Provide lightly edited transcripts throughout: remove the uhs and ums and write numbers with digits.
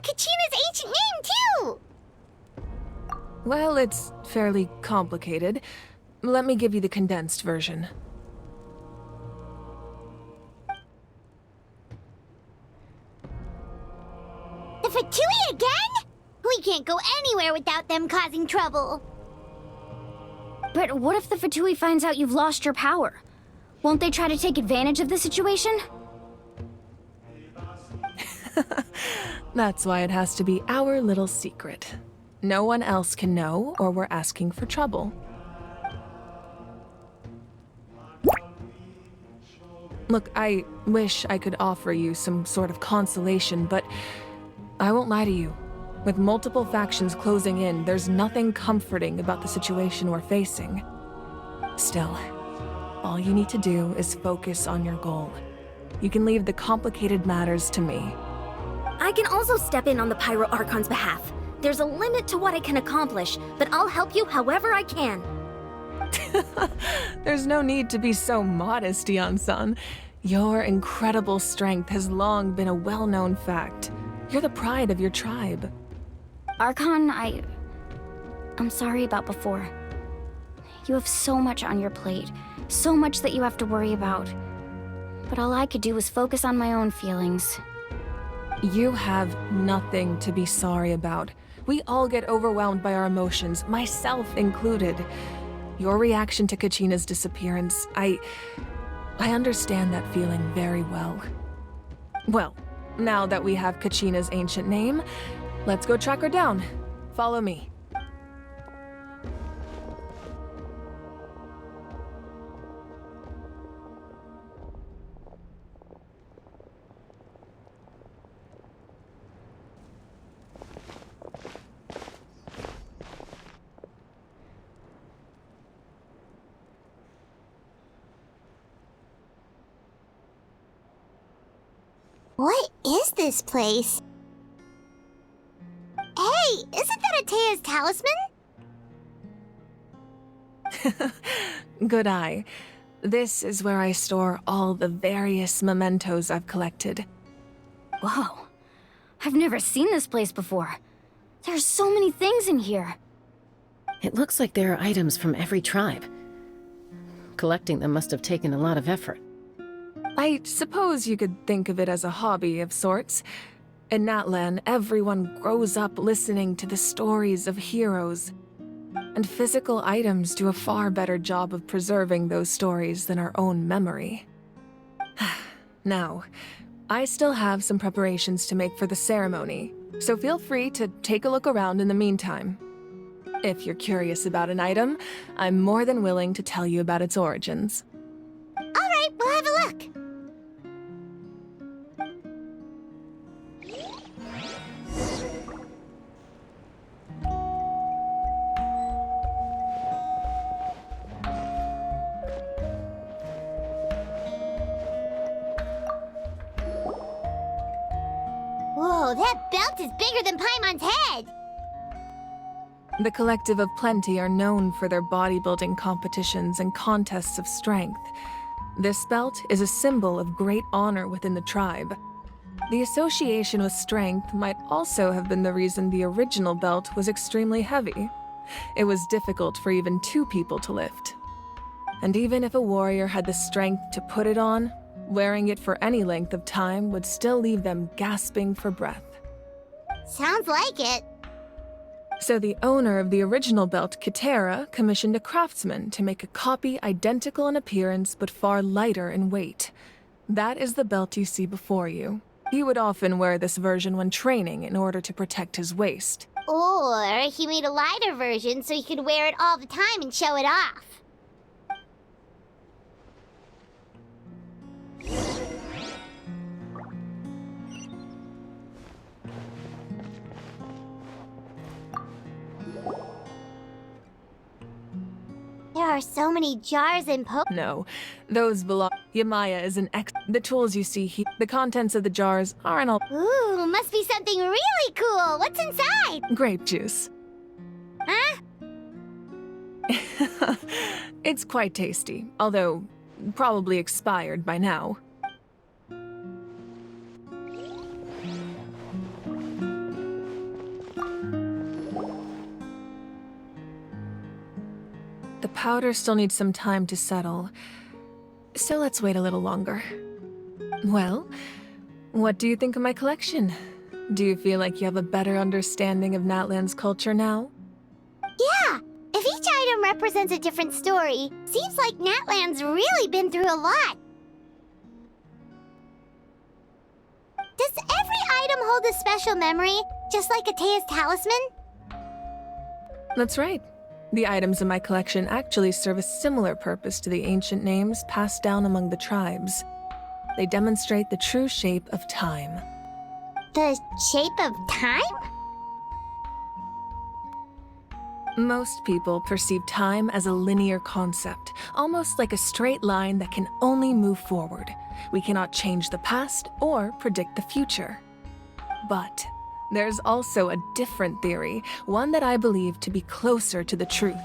Kachina's ancient name, too! Well, it's fairly complicated. Let me give you the condensed version. The Fatui again? We can't go anywhere without them causing trouble. But what if the Fatui finds out you've lost your power? Won't they try to take advantage of the situation? That's why it has to be our little secret. No one else can know, or we're asking for trouble. Look, I wish I could offer you some sort of consolation, but I won't lie to you. With multiple factions closing in, there's nothing comforting about the situation we're facing. Still, all you need to do is focus on your goal. You can leave the complicated matters to me. I can also step in on the Pyro Archon's behalf. There's a limit to what I can accomplish, but I'll help you however I can. There's no need to be so modest, Dion-san. Your incredible strength has long been a well-known fact. You're the pride of your tribe. Archon, I'm sorry about before. You have so much on your plate, so much that you have to worry about. But all I could do was focus on my own feelings. You have nothing to be sorry about. We all get overwhelmed by our emotions, myself included. Your reaction to Kachina's disappearance, I understand that feeling very well. Well, now that we have Kachina's ancient name, let's go track her down. Follow me. What is this place? Hey, isn't that Atea's talisman? Good eye. This is where I store all the various mementos I've collected. Whoa. I've never seen this place before. There's so many things in here. It looks like there are items from every tribe. Collecting them must have taken a lot of effort. I suppose you could think of it as a hobby of sorts. In Natlan, everyone grows up listening to the stories of heroes. And physical items do a far better job of preserving those stories than our own memory. Now, I still have some preparations to make for the ceremony, so feel free to take a look around in the meantime. If you're curious about an item, I'm more than willing to tell you about its origins. All right, we'll have a look. Whoa, that belt is bigger than Paimon's head! The Collective of Plenty are known for their bodybuilding competitions and contests of strength. This belt is a symbol of great honor within the tribe. The association with strength might also have been the reason the original belt was extremely heavy. It was difficult for even two people to lift. And even if a warrior had the strength to put it on, wearing it for any length of time would still leave them gasping for breath. Sounds like it. So the owner of the original belt, Kitera, commissioned a craftsman to make a copy identical in appearance but far lighter in weight. That is the belt you see before you. He would often wear this version when training in order to protect his waist. Or he made a lighter version so he could wear it all the time and show it off. There are so many jars and No, those belong. Yamaya is an The tools you see here, the contents of the jars aren't all Ooh, must be something really cool. What's inside? grape juice. Huh? It's quite tasty, although probably expired by now. powder still needs some time to settle, so let's wait a little longer. Well, what do you think of my collection? Do you feel like you have a better understanding of Natlan's culture now? Yeah, if each item represents a different story, seems like Natlan's really been through a lot. Does every item hold a special memory, just like Atea's talisman? That's right. The items in my collection actually serve a similar purpose to the ancient names passed down among the tribes. They demonstrate the true shape of time. The shape of time? Most people perceive time as a linear concept, almost like a straight line that can only move forward. We cannot change the past or predict the future. But there's also a different theory, one that I believe to be closer to the truth.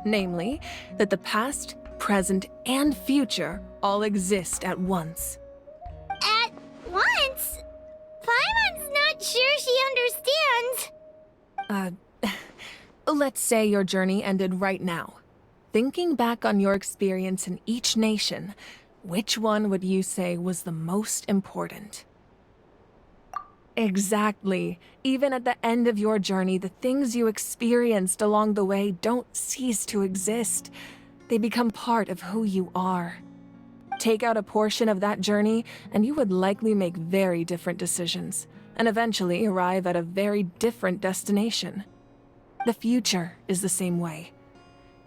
Namely, that the past, present, and future all exist at once. At once? Paimon's not sure she understands. Let's say your journey ended right now. Thinking back on your experience in each nation, which one would you say was the most important? Exactly. Even at the end of your journey, the things you experienced along the way don't cease to exist. They become part of who you are. Take out a portion of that journey, and you would likely make very different decisions, and eventually arrive at a very different destination. The future is the same way.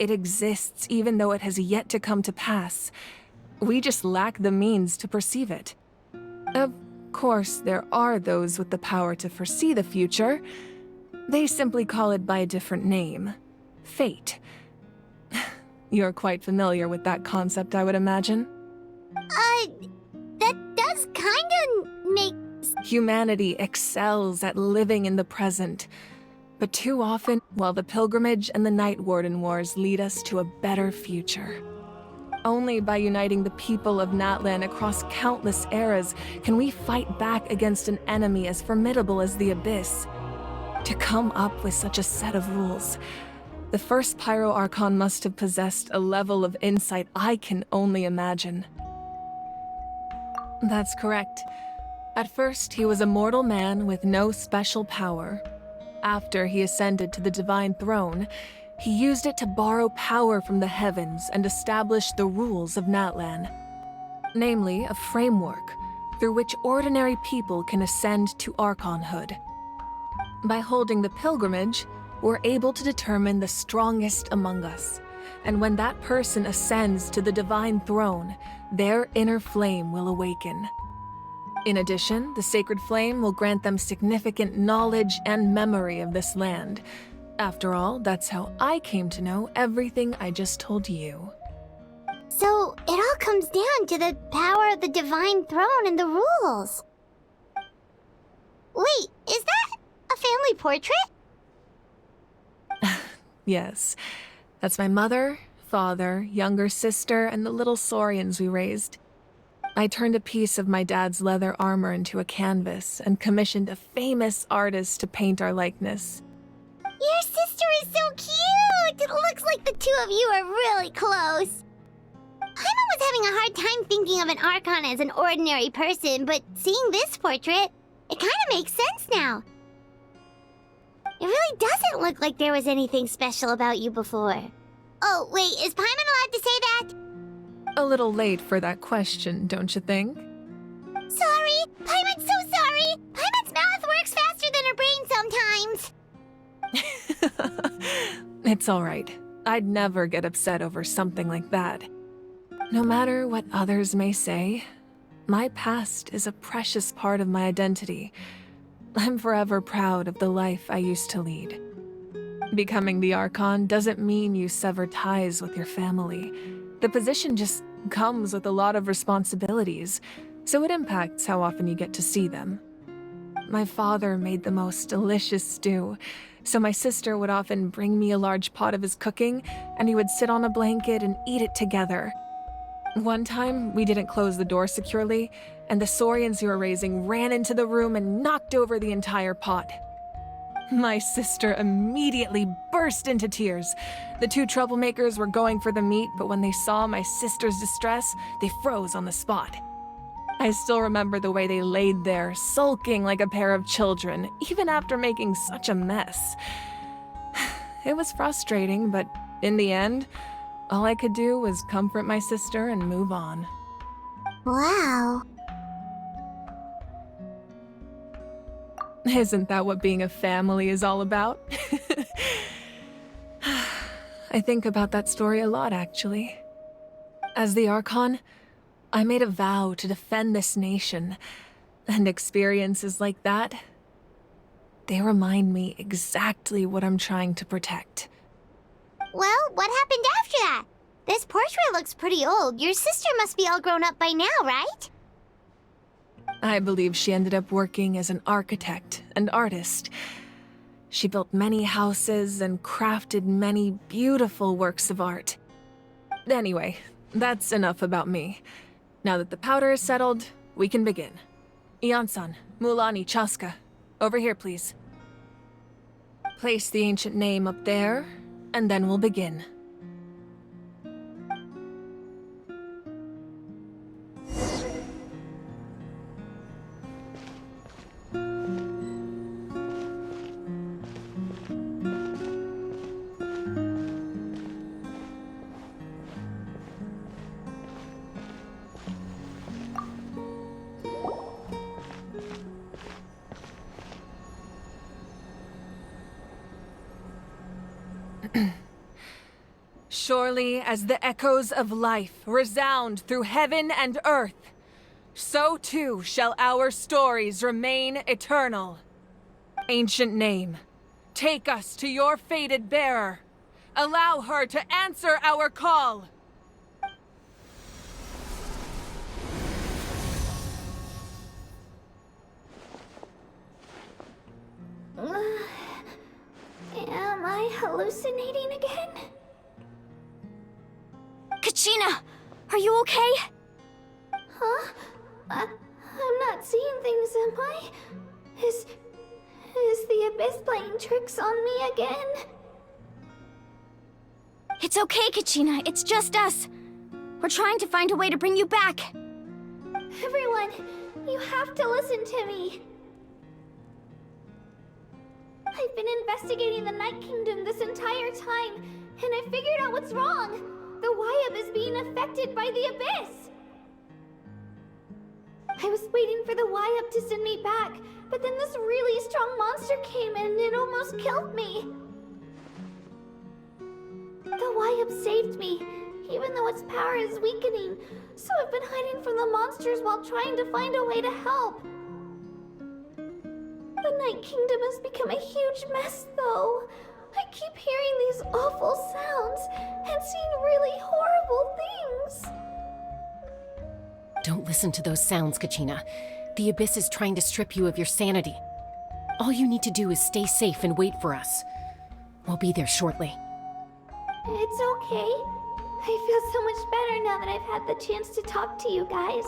It exists even though it has yet to come to pass. We just lack the means to perceive it. Of course, there are those with the power to foresee the future. They simply call it by a different name. Fate. You're quite familiar with that concept, I would imagine. That does kinda make... Humanity excels at living in the present. But too often, while the pilgrimage and the Night Warden Wars lead us to a better future. Only by uniting the people of Natlan across countless eras can we fight back against an enemy as formidable as the Abyss. To come up with such a set of rules, the first Pyro Archon must have possessed a level of insight I can only imagine. That's correct. At first, he was a mortal man with no special power. After he ascended to the Divine Throne, he used it to borrow power from the heavens and establish the rules of Natlan. Namely, a framework through which ordinary people can ascend to Archonhood. By holding the pilgrimage, we're able to determine the strongest among us. And when that person ascends to the Divine Throne, their inner flame will awaken. In addition, the sacred flame will grant them significant knowledge and memory of this land. After all, that's how I came to know everything I just told you. So, it all comes down to the power of the Divine Throne and the rules. Wait, is that a family portrait? Yes, that's my mother, father, younger sister, and the little saurians we raised. I turned a piece of my dad's leather armor into a canvas and commissioned a famous artist to paint our likeness. Your sister is so cute! It looks like the two of you are really close. Paimon was having a hard time thinking of an Archon as an ordinary person, but seeing this portrait, it kind of makes sense now. It really doesn't look like there was anything special about you before. Oh, wait, is Paimon allowed to say that? A little late for that question, don't you think? Sorry! Paimon's so sorry! Paimon's mouth works faster than her brain sometimes! It's all right. I'd never get upset over something like that. No matter what others may say, my past is a precious part of my identity. I'm forever proud of the life I used to lead. Becoming the Archon doesn't mean you sever ties with your family. The position just comes with a lot of responsibilities, so it impacts how often you get to see them. My father made the most delicious stew, so my sister would often bring me a large pot of his cooking, and he would sit on a blanket and eat it together. One time, we didn't close the door securely, and the saurians we were raising ran into the room and knocked over the entire pot. My sister immediately burst into tears. The two troublemakers were going for the meat, but when they saw my sister's distress, they froze on the spot. I still remember the way they laid there, sulking like a pair of children, even after making such a mess. It was frustrating, but in the end, all I could do was comfort my sister and move on. Wow. Isn't that what being a family is all about? I think about that story a lot, actually. As the Archon, I made a vow to defend this nation, and experiences like that, they remind me exactly what I'm trying to protect. Well, what happened after that? This portrait looks pretty old. Your sister must be all grown up by now, right? I believe she ended up working as an architect and artist. She built many houses and crafted many beautiful works of art. Anyway, that's enough about me. Now that the powder is settled, we can begin. Ian-san, Mulani, Chaska, over here, please. Place the ancient name up there, and then we'll begin. Surely as the echoes of life resound through heaven and earth, so too shall our stories remain eternal. Ancient name, take us to your fated bearer. Allow her to answer our call. Am I hallucinating again? Kachina! Are you okay? Huh? I'm not seeing things, am I? Is the Abyss playing tricks on me again? It's okay, Kachina. It's just us. We're trying to find a way to bring you back. Everyone, you have to listen to me. I've been investigating the Night Kingdom this entire time, and I figured out what's wrong. The Wyab is being affected by the Abyss! I was waiting for the Wyab to send me back, but then this really strong monster came in and it almost killed me. The Wyab saved me, even though its power is weakening, so I've been hiding from the monsters while trying to find a way to help. The Night Kingdom has become a huge mess, though. I keep hearing these awful sounds and seeing really horrible things. Don't listen to those sounds, Kachina. The Abyss is trying to strip you of your sanity. All you need to do is stay safe and wait for us. We'll be there shortly. It's okay. I feel so much better now that I've had the chance to talk to you guys.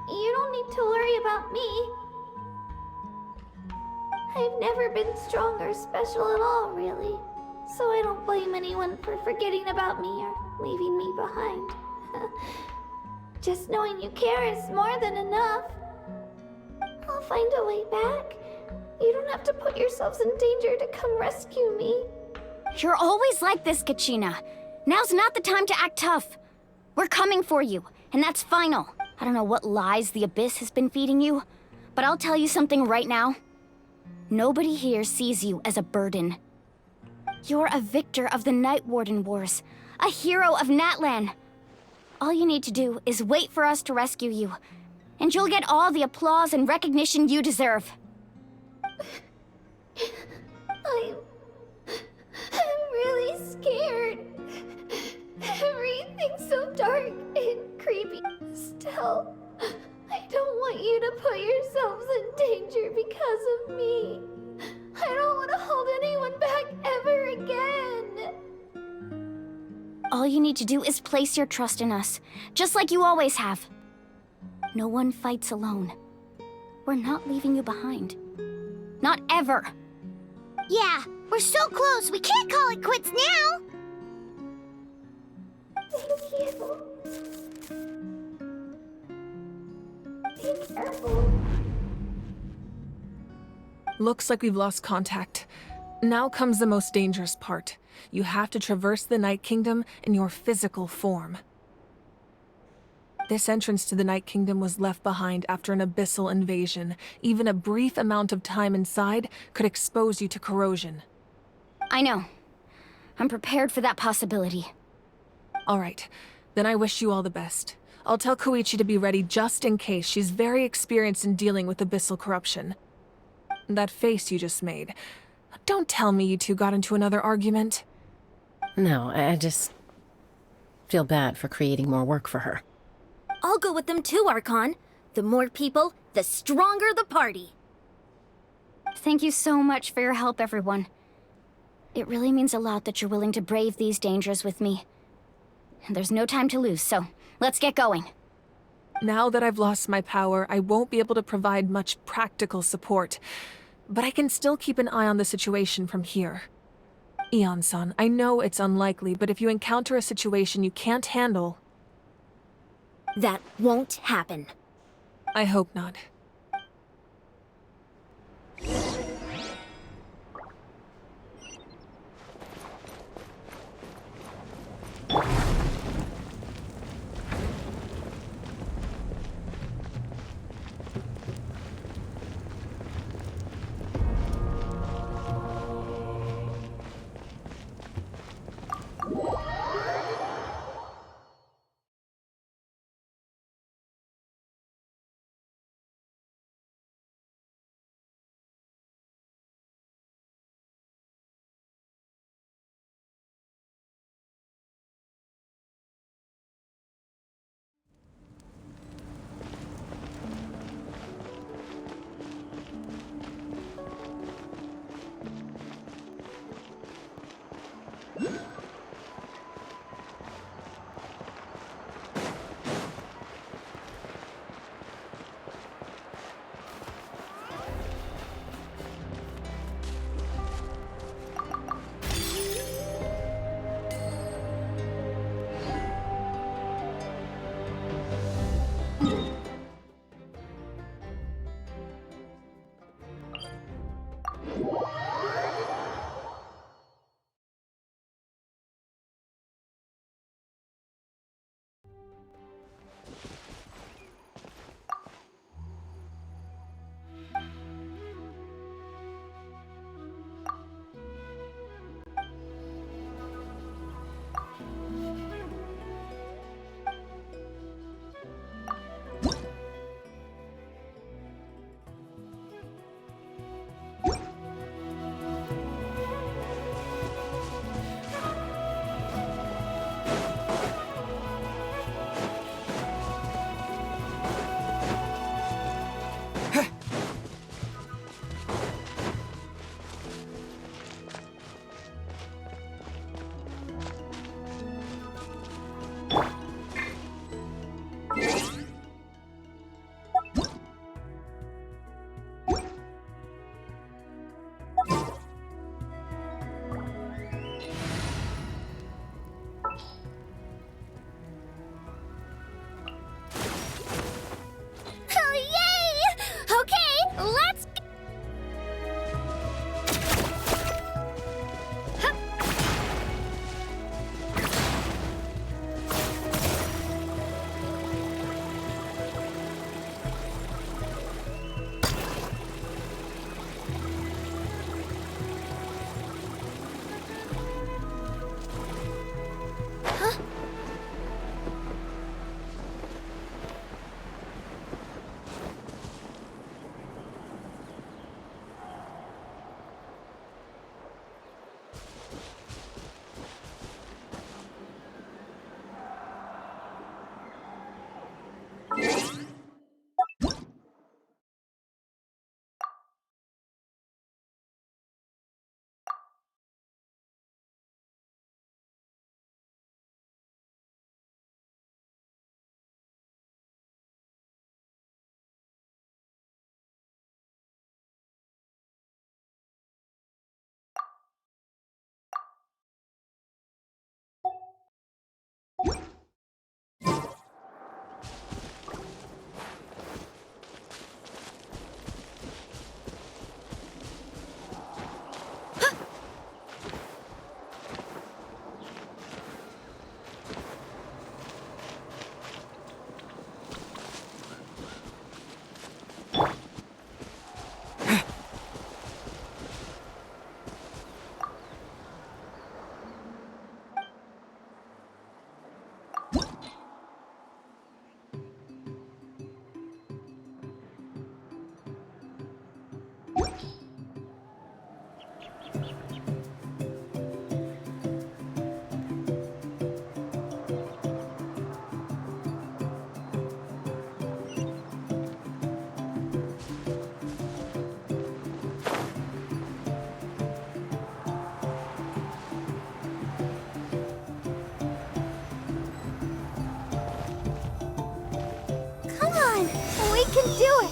You don't need to worry about me. I've never been strong or special at all, really. So I don't blame anyone for forgetting about me or leaving me behind. Just knowing you care is more than enough. I'll find a way back. You don't have to put yourselves in danger to come rescue me. You're always like this, Kachina. Now's not the time to act tough. We're coming for you, and that's final. I don't know what lies the Abyss has been feeding you, but I'll tell you something right now. Nobody here sees you as a burden. You're a victor of the Night Warden Wars, a hero of Natlan. All you need to do is wait for us to rescue you, and you'll get all the applause and recognition you deserve. I'm really scared. Everything's so dark and creepy. Still, I don't want you to put yourselves in danger because of me. I don't want to hold anyone back ever again. All you need to do is place your trust in us, just like you always have. No one fights alone. We're not leaving you behind. Not ever. Yeah, we're so close, we can't call it quits now! Thank you. Be careful. Looks like we've lost contact. Now comes the most dangerous part. You have to traverse the Night Kingdom in your physical form. This entrance to the Night Kingdom was left behind after an abyssal invasion. Even a brief amount of time inside could expose you to corrosion. I know. I'm prepared for that possibility. All right, then I wish you all the best. I'll tell Koichi to be ready just in case. She's very experienced in dealing with abyssal corruption. That face you just made. Don't tell me you two got into another argument. No, I just feel bad for creating more work for her. I'll go with them too, Archon. The more people, the stronger the party. Thank you so much for your help, everyone. It really means a lot that you're willing to brave these dangers with me. And there's no time to lose, so let's get going. Now that I've lost my power, I won't be able to provide much practical support. But I can still keep an eye on the situation from here. Eon-san, I know it's unlikely, but if you encounter a situation you can't handle... That won't happen. I hope not. can do it!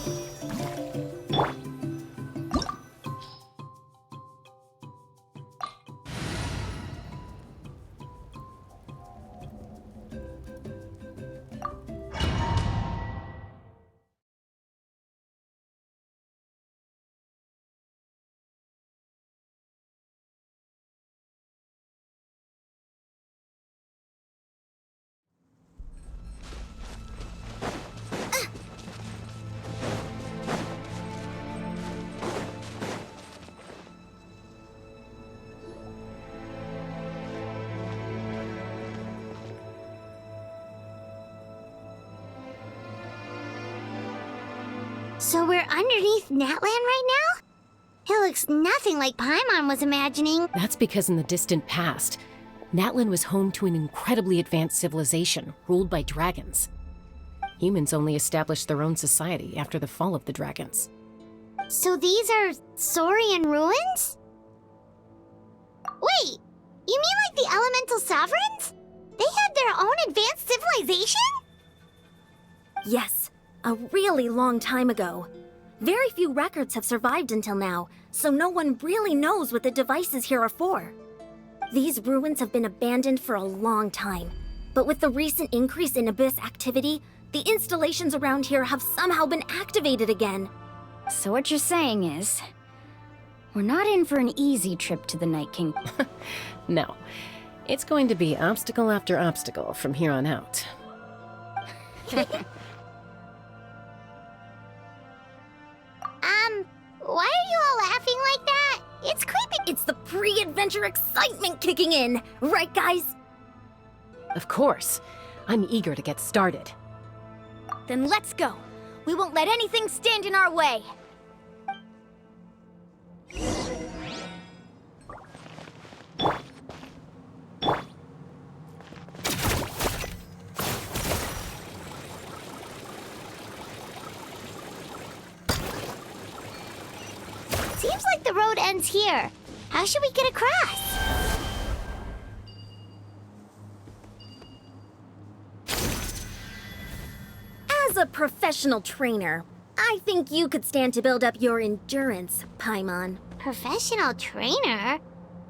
So we're underneath Natland right now? It looks nothing like Paimon was imagining. That's because in the distant past, Natlan was home to an incredibly advanced civilization ruled by dragons. Humans only established their own society after the fall of the dragons. So these are Saurian ruins? Wait, you mean like the elemental sovereigns? They had their own advanced civilization? Yes, a really long time ago. Very few records have survived until now, so no one really knows what the devices here are for. These ruins have been abandoned for a long time, but with the recent increase in Abyss activity, the installations around here have somehow been activated again. So what you're saying is, we're not in for an easy trip to the Night King. No, it's going to be obstacle after obstacle from here on out. Why are you all laughing like that? It's creepy. It's the pre-adventure excitement kicking in, right guys? Of course. I'm eager to get started. Then let's go. We won't let anything stand in our way. Seems like the road ends here. How should we get across? As a professional trainer, I think you could stand to build up your endurance, Paimon. Professional trainer?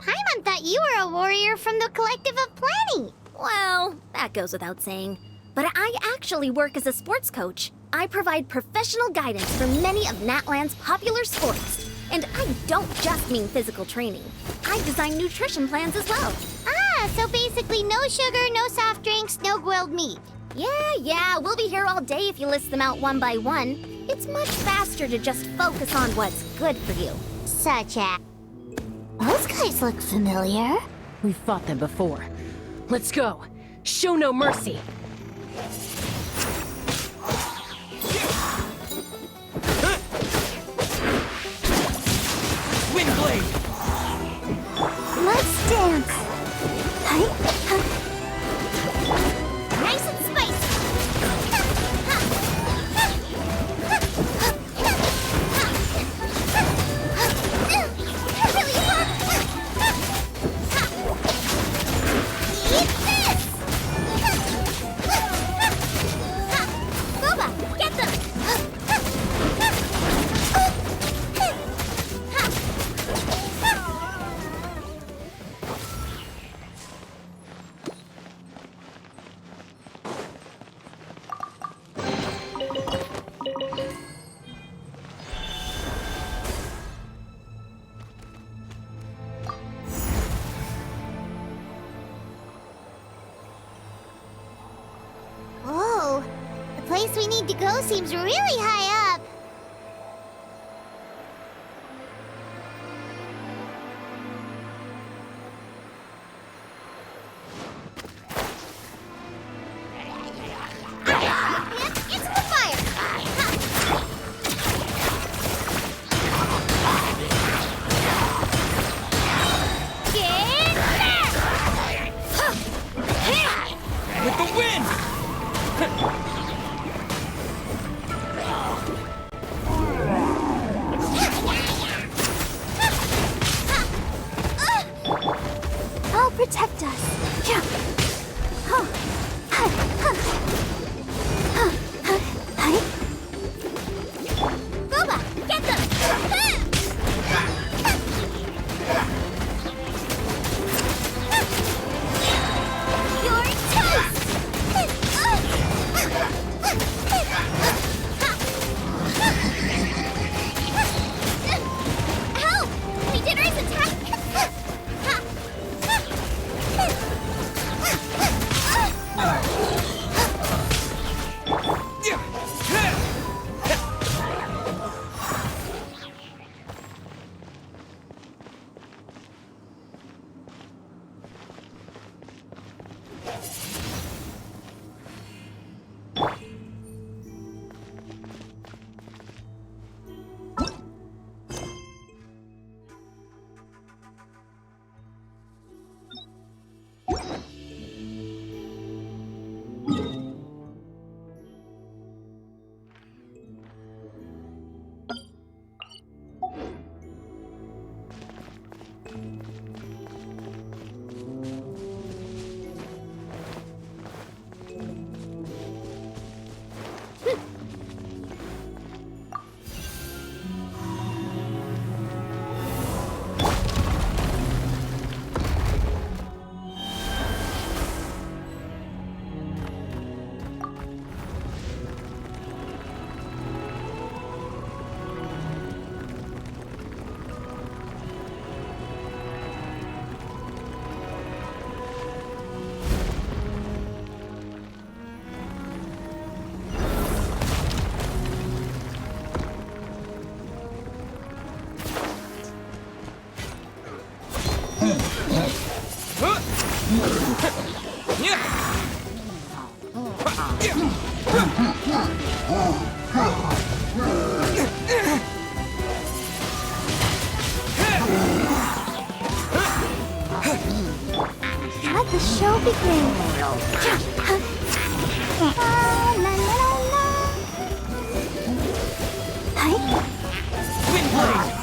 Paimon thought you were a warrior from the Collective of Planning. Well, that goes without saying. But I actually work as a sports coach. I provide professional guidance for many of Natland's popular sports. And I don't just mean physical training. I design nutrition plans as well. Ah, so basically no sugar, no soft drinks, no grilled meat. Yeah, we'll be here all day if you list them out one by one. It's much faster to just focus on what's good for you. Such as... Those guys look familiar. We've fought them before. Let's go. Show no mercy. Windblade! Let's dance. Nice and spicy. Really hot. Eat this. Boba, get them. Whoa, the place we need to go seems really high up. It's the fire! Get there! With the wind! I'll protect us. Yeah. Let the show begin. La, la, la, la. Hi. Windblade!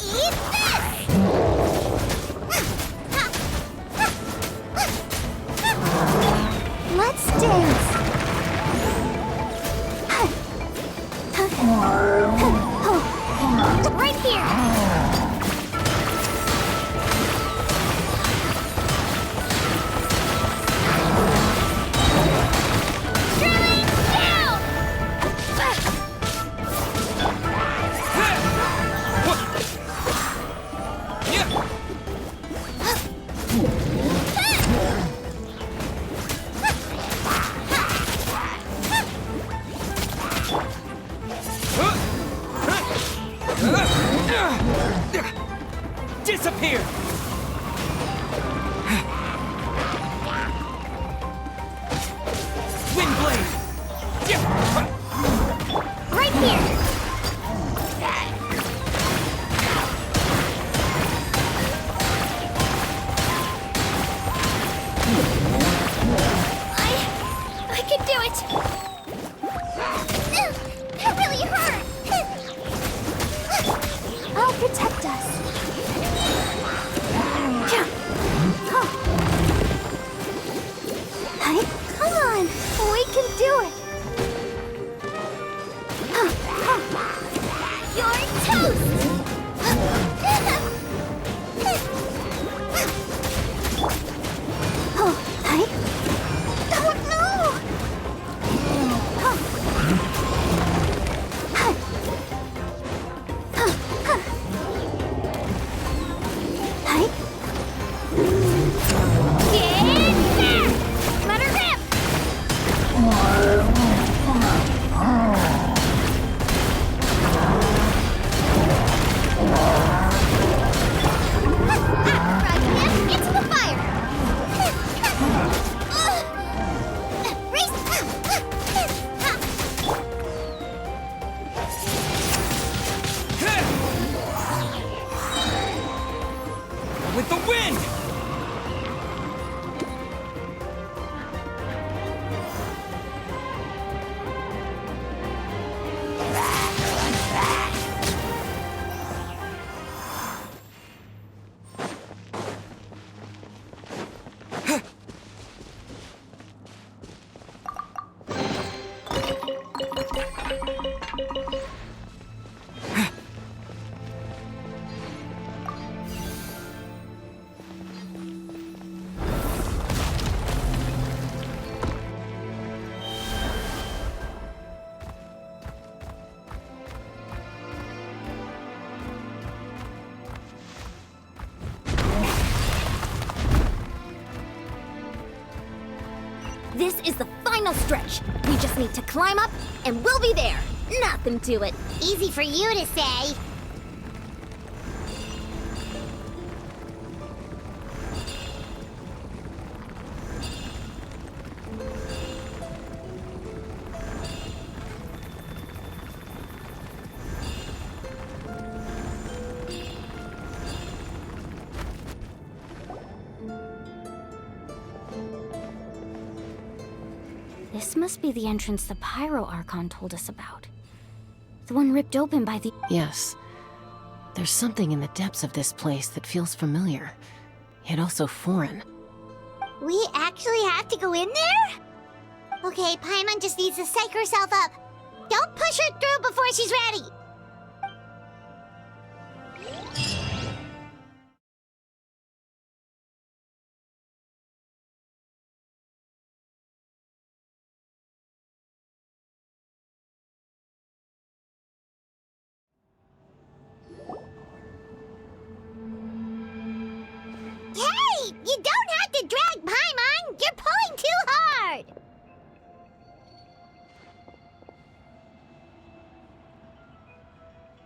Eat this! Let's dance. Right here. Straight down. Disappear! Windblade! Right here. I can do it. That really hurt. I'll protect us. Hey, come on. We can do it. You're toast. Oh, hey. Oh, no. Hey. Get in there! Let her rip! Run him into the fire! Race! With the wind! This is the final stretch. We just need to climb up, and we'll be there. Nothing to it. Easy for you to say. This must be the entrance the Pyro Archon told us about. The one ripped open by the... Yes. There's something in the depths of this place that feels familiar, yet also foreign. We actually have to go in there? Okay, Paimon just needs to psych herself up. Don't push her through before she's ready.